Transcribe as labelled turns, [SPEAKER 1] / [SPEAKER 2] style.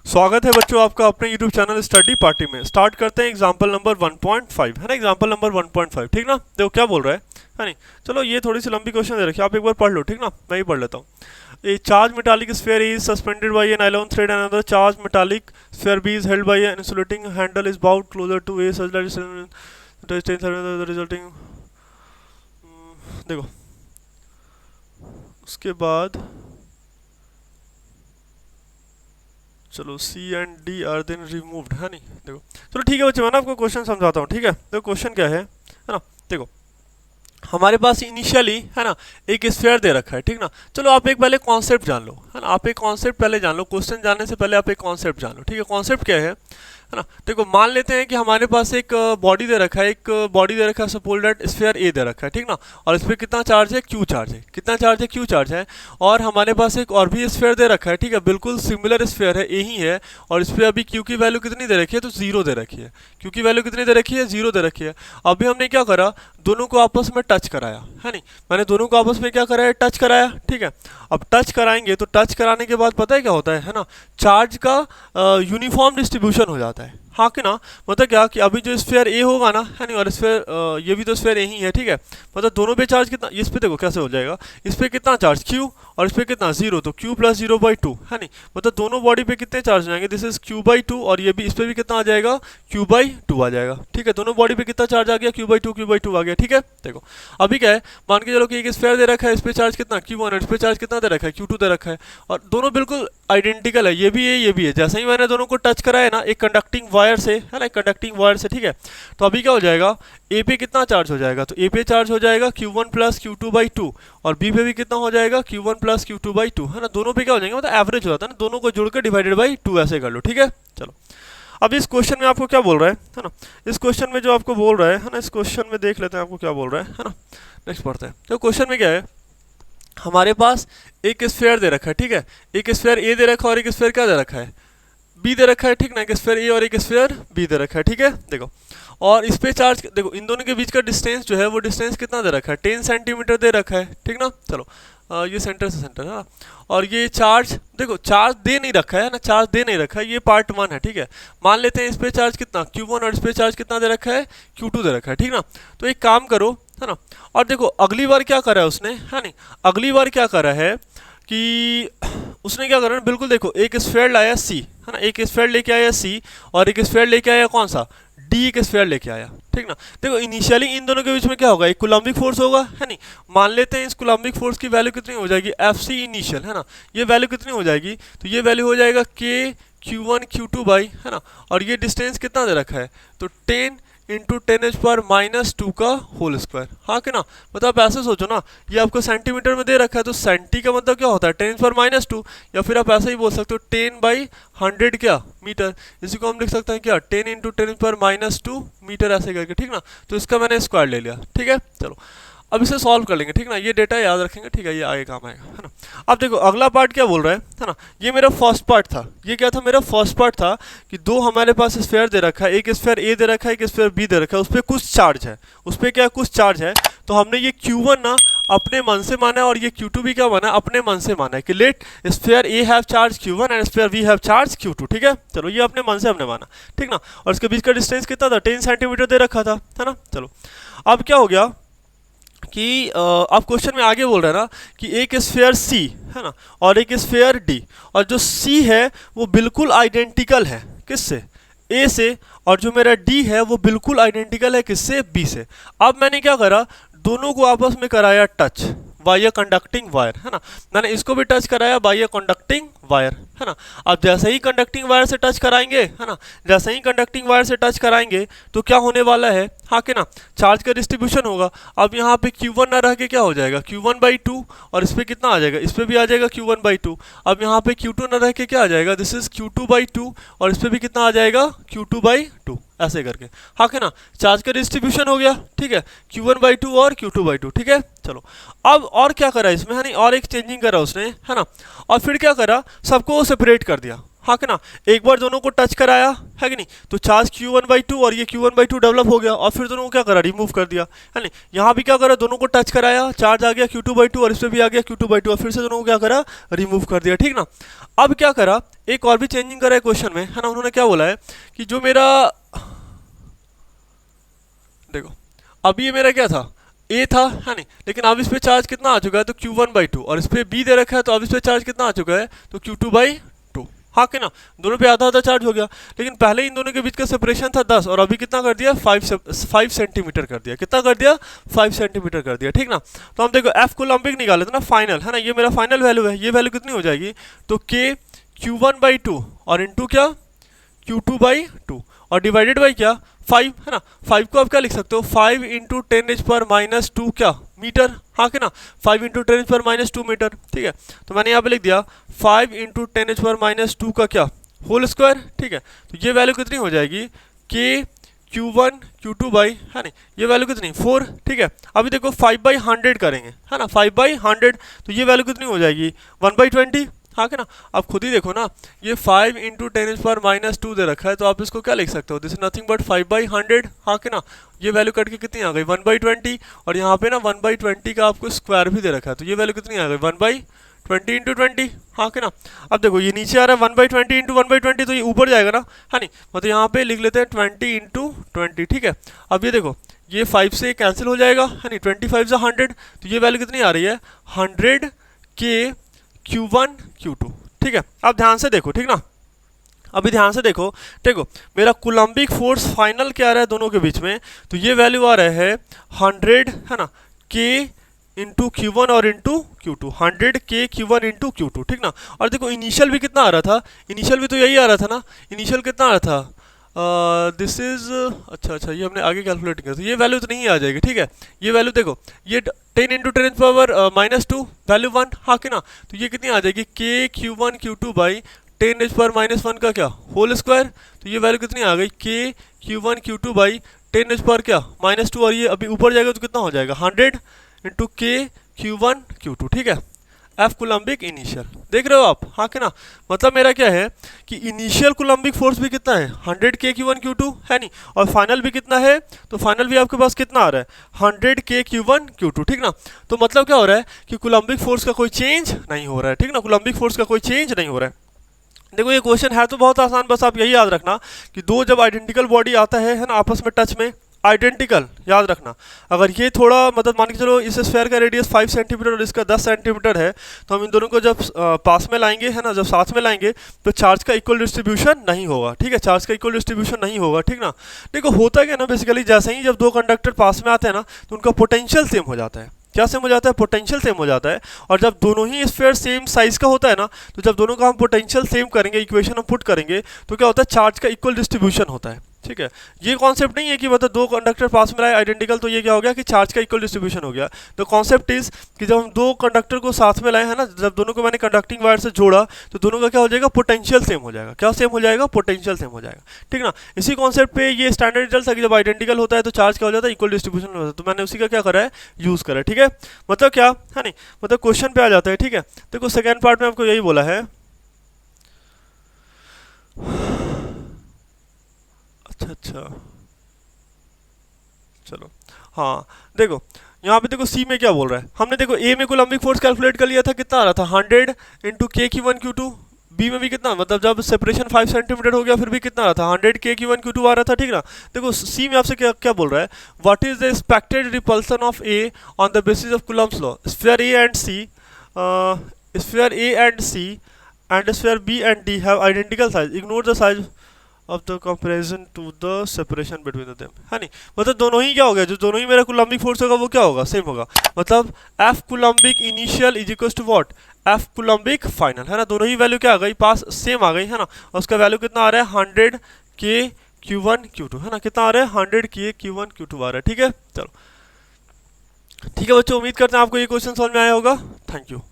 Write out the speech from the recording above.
[SPEAKER 1] स्वागत है बच्चों आपका अपने YouTube चैनल स्टडी पार्टी में। स्टार्ट करते हैं एग्जांपल नंबर 1.5 है ना। एग्जांपल नंबर 1.5 ठीक ना। देखो क्या बोल रहा है नहीं। चलो ये थोड़ी सी लंबी क्वेश्चन दे रखी है, आप एक बार पढ़ लो ठीक ना, मैं ही पढ़ लेता हूँ। A charge metallic sphere is suspended by a nylon thread and another charge metallic sphere B is held by an insulating handle is bound closer to A such that resulting. देखो उसके बाद चलो C and D are then removed है नहीं। देखो चलो ठीक है बच्चे, मैं ना आपको क्वेश्चन समझाता हूँ ठीक है। देखो क्वेश्चन क्या है ना। देखो हमारे पास इनिशियली है ना एक स्फीयर दे रखा है ठीक ना। चलो आप एक पहले कॉन्सेप्ट जान लो है ना, आप एक कॉन्सेप्ट पहले जान लो। क्वेश्चन जानने से पहले आप एक कॉन्सेप्ट जान लो ठीक है। कॉन्सेप्ट क्या है ना। देखो मान लेते हैं कि हमारे पास एक बॉडी दे रखा है, एक बॉडी दे रखा है, सपोज दैट स्फीयर ए दे रखा है ठीक ना। और इस पर कितना चार्ज है, क्यू चार्ज है। कितना चार्ज है, क्यू चार्ज है। और हमारे पास एक और भी स्फीयर दे रखा है ठीक है, बिल्कुल सिमिलर स्फीयर है, ए ही है। और इस पर अभी क्यू की वैल्यू कितनी दे रखी है, तो जीरो दे रखी है। क्यू की वैल्यू कितनी दे रखी है, जीरो दे रखी है। अभी हमने क्या करा, दोनों को आपस में टच कराया है नहीं। मैंने दोनों को आपस में क्या कराया, टच कराया ठीक है। अब टच कराएंगे तो टच कराने के बाद पता है क्या होता है ना, चार्ज का यूनिफॉर्म डिस्ट्रीब्यूशन हो जाता है। हाँ कि ना, मतलब क्या कि अभी जो स्फीयर ए होगा ना है नहीं, और स्फीयर ये भी तो स्फीयर ए ही है ठीक है। मतलब दोनों पे चार्ज कितना, इस पे देखो कैसे हो जाएगा, इस पे कितना चार्ज क्यू और इस पे कितना जीरो, तो Q plus zero by two है नहीं। मतलब दोनों बॉडी पे कितने चार्ज जाएंगे, this is Q by two, और ये भी इस पे भी कितना आ जाएगा, क्यू बाई टू आ जाएगा ठीक है। दोनों बॉडी पे कितना चार्ज आ गया, क्यू बाई टू आ गया ठीक है। देखो अभी क्या है, मान के चलो कि एक स्फीयर दे रखा है, इस पे चार्ज कितना क्यू वन, इस पे चार्ज कितना दे रखा है, क्यू टू दे रखा है। और दोनों बिल्कुल आइडेंटिकल है, ये भी है ये भी है। जैसे ही मैंने दोनों को टच कराया ना एक कंडक्टिंग वायर से है ना, कंडक्टिंग वायर से ठीक है। तो अभी क्या हो जाएगा, ए पे कितना चार्ज हो जाएगा, तो ए पे चार्ज हो जाएगा Q1 plus Q two by two, और बी पे भी कितना हो जाएगा Q1 plus Q two by two है ना। दोनों पे क्या हो जाएंगे, मतलब एवरेज हो जाता है ना, दोनों को जोड़कर डिवाइडेड बाई टू ऐसे कर लो ठीक है। चलो अब इस क्वेश्चन में आपको क्या बोल रहा है ना, इस क्वेश्चन में जो आपको बोल रहा है ना, इस क्वेश्चन में देख लेते हैं आपको क्या बोल रहा है ना। नेक्स्ट पढ़ते हैं। तो क्वेश्चन में क्या है, हमारे पास एक स्फीयर दे रखा है ठीक है, एक स्फीयर ए दे रखा है और एक स्फीयर क्या दे रखा है, बी दे रखा है ठीक ना। एक स्फीयर ए और एक स्फीयर बी दे रखा है ठीक है। देखो और इस पे चार्ज, देखो इन दोनों के बीच का डिस्टेंस जो है वो डिस्टेंस कितना दे रखा है, 10 सेंटीमीटर दे रखा है ठीक ना। चलो ये सेंटर से सेंटर है। और ये चार्ज, देखो चार्ज दे नहीं रखा है ना, चार्ज दे नहीं रखा है, ये पार्ट वन है ठीक है। मान लेते हैं इस पे चार्ज कितना Q1 और इस पे चार्ज कितना दे रखा है, Q2 दे रखा है ठीक ना। तो एक काम करो है ना, और देखो अगली बार क्या करा है उसने है नहीं, अगली बार क्या करा है कि उसने क्या करा, बिल्कुल देखो एक स्फीयर लाया सी है ना, एक स्फीयर लेके आया सी, और एक स्फीयर लेके आया कौन सा, डी एक स्फीयर लेके आया ठीक ना। देखो इनिशियली इन दोनों के बीच में क्या होगा, एक कूलम्बिक फोर्स होगा है नहीं। मान लेते हैं इस कूलम्बिक फोर्स की वैल्यू कितनी हो जाएगी, एफ सी इनिशियल है ना, ये वैल्यू कितनी हो जाएगी, तो ये वैल्यू हो जाएगा के Q1 Q2 बाई है ना। और ये डिस्टेंस कितना दे रखा है, तो 10 इंटू 10⁻⁻2 का होल स्क्वायर। हाँ कि ना, मतलब आप ऐसे सोचो ना, ये आपको सेंटीमीटर में दे रखा है, तो सेंटी का मतलब क्या होता है 10⁻², या फिर आप ऐसे ही बोल सकते हो 10/100 क्या मीटर। इसी को हम लिख सकते हैं क्या, 10 इंटू 10⁻², मीटर ऐसे करके ठीक ना। तो इसका मैंने स्क्वायर ले लिया ठीक है। चलो अब इसे सॉल्व कर लेंगे ठीक ना, ये डेटा याद रखेंगे ठीक है, ये आगे काम आएगा है ना। अब देखो अगला पार्ट क्या बोल रहा है ना, ये मेरा फर्स्ट पार्ट था। ये क्या था, मेरा फर्स्ट पार्ट था कि दो हमारे पास स्फीयर दे रखा है, एक स्फीयर ए दे रखा है, एक स्फीयर बी दे रखा है, उस पर कुछ चार्ज है, उस पर क्या कुछ चार्ज है। तो हमने ये Q1 ना अपने मन से माना है, और ये Q2 भी क्या माना है, अपने मन से माना है कि let sphere A have charge Q1 and sphere B have charge Q2 ठीक है। चलो ये अपने मन से हमने माना ठीक ना। और इसके बीच का डिस्टेंस कितना था, 10 सेंटीमीटर दे रखा था है ना। चलो अब क्या हो गया कि अब क्वेश्चन में आगे बोल रहा है ना कि एक स्फीयर सी है ना और एक स्फीयर डी, और जो सी है वो बिल्कुल आइडेंटिकल है किससे, ए से, और जो मेरा डी है वो बिल्कुल आइडेंटिकल है किससे, बी से। अब मैंने क्या करा, दोनों को आपस में कराया touch by a conducting wire है ना। मैंने इसको भी टच कराया बाय अ कंडक्टिंग वायर है ना। अब जैसे ही कंडक्टिंग वायर से टच कराएंगे है ना, जैसे ही कंडक्टिंग वायर से टच कराएंगे तो क्या होने वाला है, हाँ कि ना, चार्ज का डिस्ट्रीब्यूशन होगा। अब यहाँ पे Q1 ना रह के क्या हो जाएगा, Q1/2, और इस पे कितना आ जाएगा, इस पे भी आ जाएगा Q1/2। अब यहाँ पे Q2 ना रह के क्या आ जाएगा, दिस इज Q2/2, और इस पे भी कितना आ जाएगा, Q2/2 ऐसे करके। हाँ कि ना, चार्ज का डिस्ट्रीब्यूशन हो गया ठीक है, Q1/2 और Q2/2 ठीक है। चलो अब और क्या करा इसमें है नहीं, और एक चेंजिंग करा उसने है ना, और फिर क्या करा, सबको सेपरेट कर दिया। हाँ कि ना, एक बार दोनों को टच कराया है कि नहीं, तो चार्ज Q1/2 और ये Q1/2 डेवलप हो गया और फिर दोनों को क्या करा, रिमूव कर दिया है नहीं। यहाँ भी क्या करा, दोनों को टच कराया, चार्ज आ गया Q2/2 और इस पर भी आ गया Q2/2 और फिर से दोनों को क्या करा, रिमूव कर दिया, ठीक ना। अब क्या करा, एक और भी चेंजिंग करा है क्वेश्चन में, है ना। उन्होंने क्या बोला है कि जो मेरा, देखो अभी ये मेरा क्या था, ए था है नहीं, लेकिन अब इस पे चार्ज कितना आ चुका है, तो Q1/2 और इस पे बी दे रखा है, तो अब इस पे चार्ज कितना आ चुका है, तो Q2/2, हाँ कि ना, दोनों पे आधा आधा चार्ज हो गया। लेकिन पहले इन दोनों के बीच का सेपरेशन था 10 और अभी कितना कर दिया, 5 सेंटीमीटर कर दिया, कितना कर दिया, 5 सेंटीमीटर कर दिया, ठीक ना। तो हम देखो एफ कूलम्बिक निकाले थे ना, फाइनल है ना, ये मेरा फाइनल वैल्यू है, ये वैल्यू कितनी हो जाएगी, तो के Q1/2 और इंटू क्या, Q2/2 और डिवाइडेड बाई क्या, 5 है ना। 5 को आप क्या लिख सकते हो, 5 इंटू 10⁻², क्या मीटर, हाँ कि ना, 5 इंटू 10⁻² मीटर, ठीक है। तो मैंने यहाँ पे लिख दिया 5 इंटू 10⁻² का क्या, होल स्क्वायर, ठीक है। तो ये वैल्यू कितनी हो जाएगी, के Q1 Q2 बाई, है नहीं, ये वैल्यू कितनी, 4, ठीक है। अभी देखो 5/100 करेंगे, है ना, 5/100, तो ये वैल्यू कितनी हो जाएगी, 1/20, हाँ कि ना। अब खुद ही देखो ना, ये 5 इंटू 10⁻² दे रखा है, तो आप इसको क्या लिख सकते हो, दिस इज नथिंग बट 5/100, हाँ कि ना। ये वैल्यू कट के कितनी आ गई, 1/20 और यहाँ पे ना 1/20 का आपको स्क्वायर भी दे रखा है, तो ये वैल्यू कितनी आ गई, 1/20 इंटू 20, हाँ कि ना। अब देखो ये नीचे आ रहा है 1/20 इंटू 1/20, तो ये ऊपर जाएगा ना, है नहीं, मतलब यहाँ पे लिख लेते हैं 20 इंटू 20, ठीक है। अब ये देखो ये 5 से कैंसिल हो जाएगा, है नहीं, 25 से 100, तो ये वैल्यू कितनी आ रही है, 100 के Q1 Q2, ठीक है। अब ध्यान से देखो, ठीक ना, अभी ध्यान से देखो, देखो मेरा कूलम्बिक फोर्स फाइनल क्या आ रहा है दोनों के बीच में, तो ये वैल्यू आ रहा है 100, है ना, के इंटू Q1 और इंटू Q2, 100 के Q1 इंटू Q2, ठीक ना। और देखो इनिशियल भी कितना आ रहा था, इनिशियल भी तो यही आ रहा था ना, इनिशियल कितना आ रहा था, दिस इज, अच्छा ये हमने आगे कैलकुलेट किया, तो ये वैल्यू तो नहीं आ जाएगी, ठीक है। ये वैल्यू देखो, ये 10 इंटू 10⁻⁻2 वैल्यू 1, हाँ कि ना, तो ये कितनी आ जाएगी, के Q1 Q2 बाई 10⁻⁻1 का क्या, होल स्क्वायर, तो ये वैल्यू कितनी आ गई, के Q1 Q2 बाई 10⁻² क्या, -2, और ये अभी ऊपर जाएगा तो कितना हो जाएगा, 100 इंटू के Q1 Q2, ठीक है। एफ कूलम्बिक इनिशियल, देख रहे हो आप, हाँ कि ना। मतलब मेरा क्या है कि इनिशियल कूलम्बिक फोर्स भी कितना है, 100 के Q1 Q2, है नहीं, और फाइनल भी कितना है, तो फाइनल भी आपके पास कितना आ रहा है, 100 के Q1 Q2, ठीक ना। तो मतलब क्या हो रहा है कि कूलम्बिक फोर्स का कोई चेंज नहीं हो रहा है, ठीक ना, कूलम्बिक फोर्स का कोई चेंज नहीं हो रहा है। देखो ये क्वेश्चन है तो बहुत आसान, बस आप यही याद रखना कि दो जब आइडेंटिकल बॉडी आता है ना, आपस में टच में, आइडेंटिकल याद रखना। अगर ये थोड़ा मतलब मान के चलो इस स्फेयर का रेडियस 5 सेंटीमीटर और इसका 10 सेंटीमीटर है, तो हम इन दोनों को जब पास में लाएंगे, है ना, जब साथ में लाएंगे, तो चार्ज का इक्वल डिस्ट्रीब्यूशन नहीं होगा, ठीक है, चार्ज का इक्वल डिस्ट्रीब्यूशन नहीं होगा, ठीक ना। देखो होता क्या ना, बेसिकली जैसे ही जब दो कंडक्टर पास में आते हैं ना, तो उनका पोटेंशियल सेम हो जाता है, क्या सेम हो जाता है, पोटेंशियल सेम हो जाता है। और जब दोनों ही स्फीयर सेम साइज का होता है ना, तो जब दोनों का हम पोटेंशियल सेम करेंगे, इक्वेशन हम पुट करेंगे, तो क्या होता है, चार्ज का इक्वल डिस्ट्रीब्यूशन होता है, ठीक है। ये कॉन्सेप्ट नहीं है कि मतलब दो कंडक्टर पास में लाए आइडेंटिकल, तो ये क्या हो गया कि चार्ज का इक्वल डिस्ट्रीब्यूशन हो गया। तो कॉन्सेप्ट इज कि जब हम दो कंडक्टर को साथ में लाए, है ना, जब दोनों को मैंने कंडक्टिंग वायर से जोड़ा, तो दोनों का क्या हो जाएगा, पोटेंशियल सेम हो जाएगा, क्या सेम हो जाएगा, पोटेंशियल सेम हो जाएगा, ठीक ना। इसी कॉन्सेप्ट पे ये स्टैंडर्ड रिजल्ट है कि जब आइडेंटिकल होता है तो चार्ज क्या हो जाता है, इक्वल डिस्ट्रीब्यूशन होता है। तो मैंने उसी का क्या करा है, यूज करा है, ठीक है। मतलब क्या है नहीं, मतलब क्वेश्चन पे आ जाता है, ठीक है। देखो सेकेंड पार्ट में आपको यही बोला है, अच्छा चलो, हाँ देखो यहाँ पे देखो सी में क्या बोल रहा है, हमने देखो ए में कूलम्बिक फोर्स कैलकुलेट कर लिया था, कितना आ रहा था, 100 इंटू के Q1 Q2, बी में भी कितना, मतलब जब सेपरेशन 5 सेंटीमीटर हो गया फिर भी कितना आ रहा था, 100 के Q1 Q2 आ रहा था, ठीक ना। देखो सी में आपसे क्या क्या बोल रहा है, what is the expected repulsion of A on the basis of Coulomb's law, sphere A and C, sphere A and C and sphere B and D have identical size, ignore the size of the comparison to the separation between them, है नहीं, मतलब दोनों ही क्या हो गया, जो दोनों ही मेरा कूलम्बिक फोर्स होगा वो क्या होगा, सेम होगा। मतलब F coulombic initial is equal to what, F coulombic final, है ना, दोनों ही वैल्यू क्या आ गई, पास सेम आ गई, है ना। और उसका वैल्यू कितना आ रहा है, 100 के Q1 Q2, है ना, कितना आ रहा है, 100 के Q1 Q2 आ रहा है, ठीक है। चलो ठीक है बच्चों, उम्मीद करते हैं आपको ये क्वेश्चन समझ में आया होगा, थैंक यू।